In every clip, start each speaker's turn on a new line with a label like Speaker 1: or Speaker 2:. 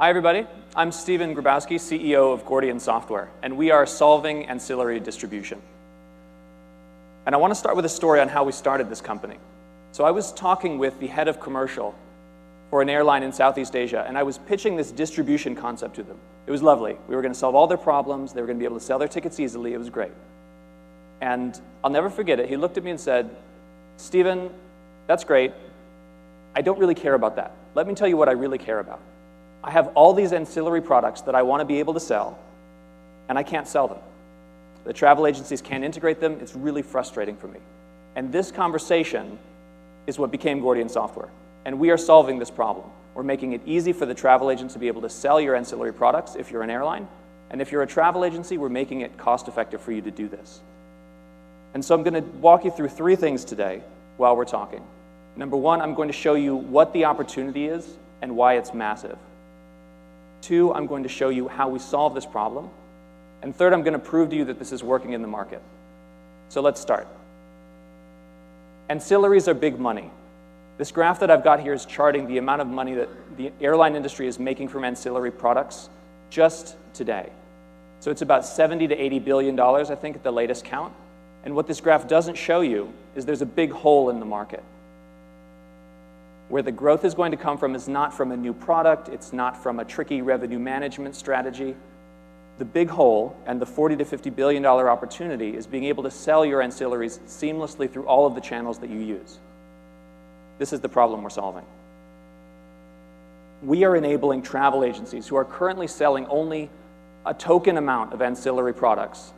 Speaker 1: Hi, everybody. I'm Stephen Grabowski, CEO of Gordian Software, and we are solving ancillary distribution. And I want to start with a story on how we started this company. So I was talking with the head of commercial for an airline in Southeast Asia, and I was pitching this distribution concept to them. It was lovely. We were going to solve all their problems. They were going to be able to sell their tickets easily. It was great. And I'll never forget it. He looked at me and said, "Stephen, that's great. I don't really care about that. Let me tell you what I really care about. I have all these ancillary products that I want to be able to sell, and I can't sell them. The travel agencies can't integrate them. It's really frustrating for me." And this conversation is what became Gordian Software. And we are solving this problem. We're making it easy for the travel agent to be able to sell your ancillary products if you're an airline. And if you're a travel agency, we're making it cost-effective for you to do this. And so I'm going to walk you through three things today while we're talking. Number one, I'm going to show you what the opportunity is and why it's massive. Two, I'm going to show you how we solve this problem. And third, I'm going to prove to you that this is working in the market. So let's start. Ancillaries are big money. This graph that I've got here is charting the amount of money that the airline industry is making from ancillary products just today. So it's about $70 to $80 billion, I think, at the latest count. And what this graph doesn't show you is there's a big hole in the market. Where the growth is going to come from is not from a new product, it's not from a tricky revenue management strategy. The big hole and the $40 to $50 billion opportunity is being able to sell your ancillaries seamlessly through all of the channels that you use. This is the problem we're solving. We are enabling travel agencies who are currently selling only a token amount of ancillary products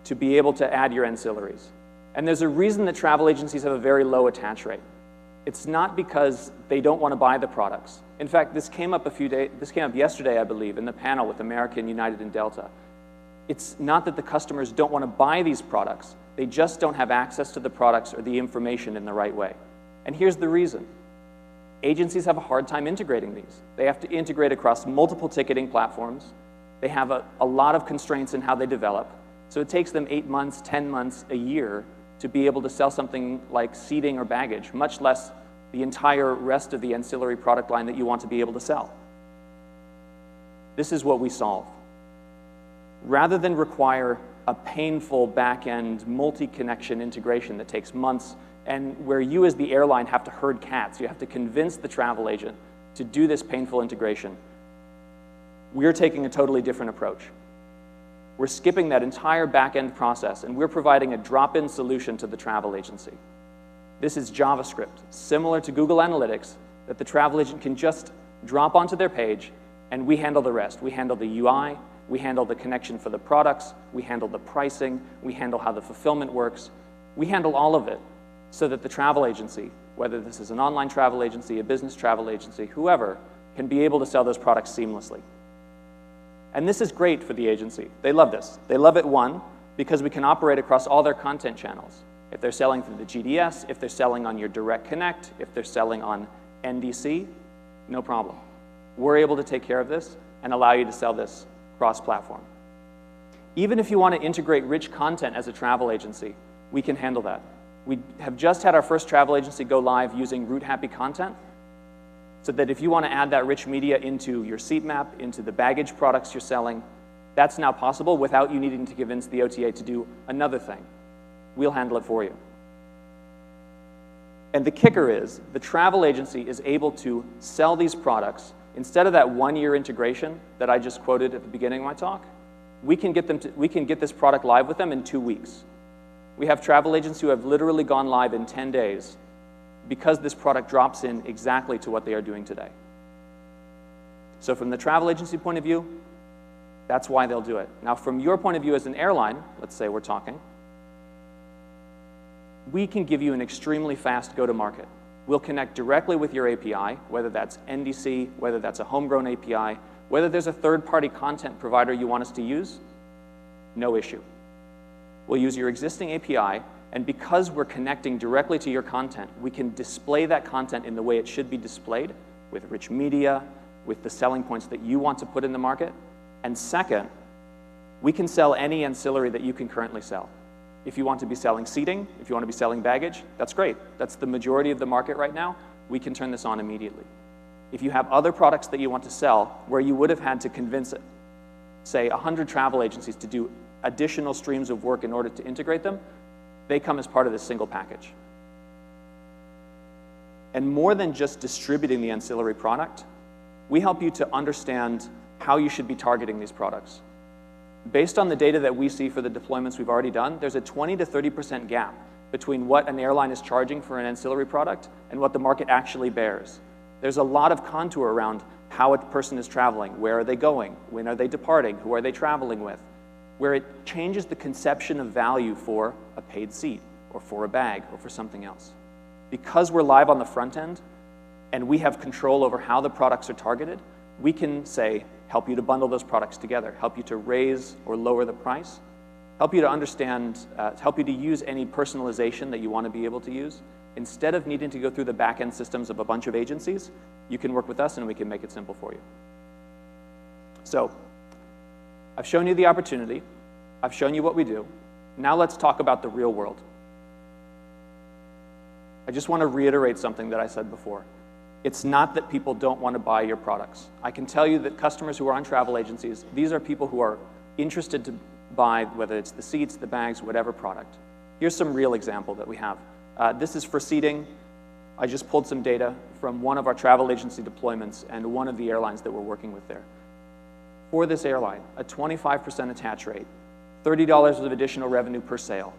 Speaker 1: to be able to add your ancillaries. And there's a reason that travel agencies have a very low attach rate. It's not because they don't want to buy the products. In fact, this came up yesterday, I believe, in the panel with American, United, and Delta. It's not that the customers don't want to buy these products. They just don't have access to the products or the information in the right way. And here's the reason. Agencies have a hard time integrating these. They have to integrate across multiple ticketing platforms. They have a lot of constraints in how they develop. So it takes them 8 months, 10 months, a year to be able to sell something like seating or baggage, much less the entire rest of the ancillary product line that you want to be able to sell. This is what we solve. Rather than require a painful back-end multi-connection integration that takes months and where you as the airline have to herd cats, you have to convince the travel agent to do this painful integration, we're taking a totally different approach. We're skipping that entire back-end process, and we're providing a drop-in solution to the travel agency. This is JavaScript, similar to Google Analytics, that the travel agent can just drop onto their page, and we handle the rest. We handle the UI, we handle the connection for the products, we handle the pricing, we handle how the fulfillment works. We handle all of it so that the travel agency, whether this is an online travel agency, a business travel agency, whoever, can be able to sell those products seamlessly. And this is great for the agency. They love this. They love it, one, because we can operate across all their content channels. If they're selling through the GDS, if they're selling on your Direct Connect, if they're selling on NDC, no problem. We're able to take care of this and allow you to sell this cross-platform. Even if you want to integrate rich content as a travel agency, we can handle that. We have just had our first travel agency go live using Route Happy content, so that if you want to add that rich media into your seat map, into the baggage products you're selling, that's now possible without you needing to convince the OTA to do another thing. We'll handle it for you. And the kicker is, the travel agency is able to sell these products, instead of that one-year integration that I just quoted at the beginning of my talk, we can get this product live with them in 2 weeks. We have travel agents who have literally gone live in 10 days because this product drops in exactly to what they are doing today. So from the travel agency point of view, that's why they'll do it. Now, from your point of view as an airline, let's say we're talking, we can give you an extremely fast go-to-market. We'll connect directly with your API, whether that's NDC, whether that's a homegrown API, whether there's a third-party content provider you want us to use, no issue. We'll use your existing API, and because we're connecting directly to your content, we can display that content in the way it should be displayed, with rich media, with the selling points that you want to put in the market. And second, we can sell any ancillary that you can currently sell. If you want to be selling seating, if you want to be selling baggage, that's great. That's the majority of the market right now. We can turn this on immediately. If you have other products that you want to sell where you would have had to convince, say, 100 travel agencies to do additional streams of work in order to integrate them, they come as part of this single package. And more than just distributing the ancillary product, we help you to understand how you should be targeting these products. Based on the data that we see for the deployments we've already done, there's a 20 to 30% gap between what an airline is charging for an ancillary product and what the market actually bears. There's a lot of contour around how a person is traveling, where are they going, when are they departing, who are they traveling with, where it changes the conception of value for a paid seat or for a bag or for something else. Because we're live on the front end and we have control over how the products are targeted, we can say, help you to bundle those products together, help you to raise or lower the price, help you to understand, help you to use any personalization that you want to be able to use. Instead of needing to go through the back-end systems of a bunch of agencies, you can work with us and we can make it simple for you. So, I've shown you the opportunity, I've shown you what we do. Now let's talk about the real world. I just want to reiterate something that I said before. It's not that people don't want to buy your products. I can tell you that customers who are on travel agencies, these are people who are interested to buy, whether it's the seats, the bags, whatever product. Here's some real example that we have. This is for seating. I just pulled some data from one of our travel agency deployments and one of the airlines that we're working with there. For this airline, a 25% attach rate, $30 of additional revenue per sale.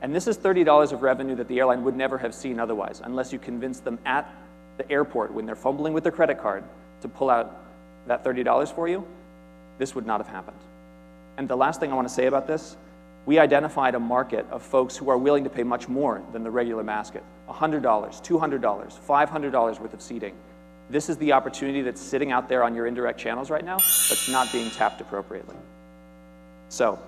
Speaker 1: And this is $30 of revenue that the airline would never have seen otherwise, unless you convince them at the airport when they're fumbling with their credit card to pull out that $30 for you. This would not have happened. And the last thing I want to say about this, we identified a market of folks who are willing to pay much more than the regular basket. $100, $200, $500 worth of seating. This is the opportunity that's sitting out there on your indirect channels right now that's not being tapped appropriately. So,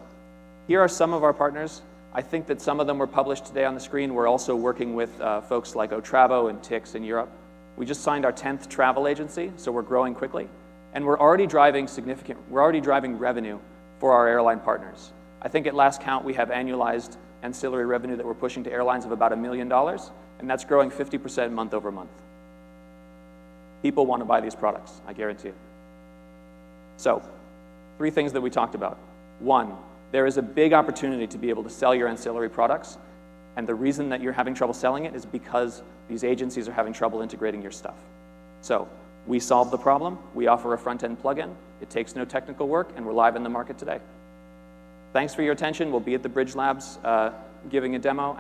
Speaker 1: here are some of our partners. I think that some of them were published today on the screen. We're also working with folks like Otravo and Tix in Europe. We just signed our 10th travel agency, so we're growing quickly. And we're already driving revenue for our airline partners. I think at last count, we have annualized ancillary revenue that we're pushing to airlines of about $1 million, and that's growing 50% month over month. People want to buy these products, I guarantee it. So, 3 things that we talked about. 1, there is a big opportunity to be able to sell your ancillary products, and the reason that you're having trouble selling it is because these agencies are having trouble integrating your stuff. So, we solve the problem, we offer a front-end plugin, it takes no technical work, and we're live in the market today. Thanks for your attention. We'll be at the Bridge Labs giving a demo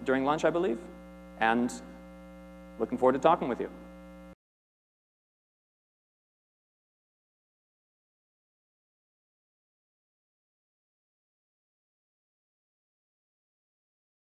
Speaker 1: during lunch, I believe, and looking forward to talking with you.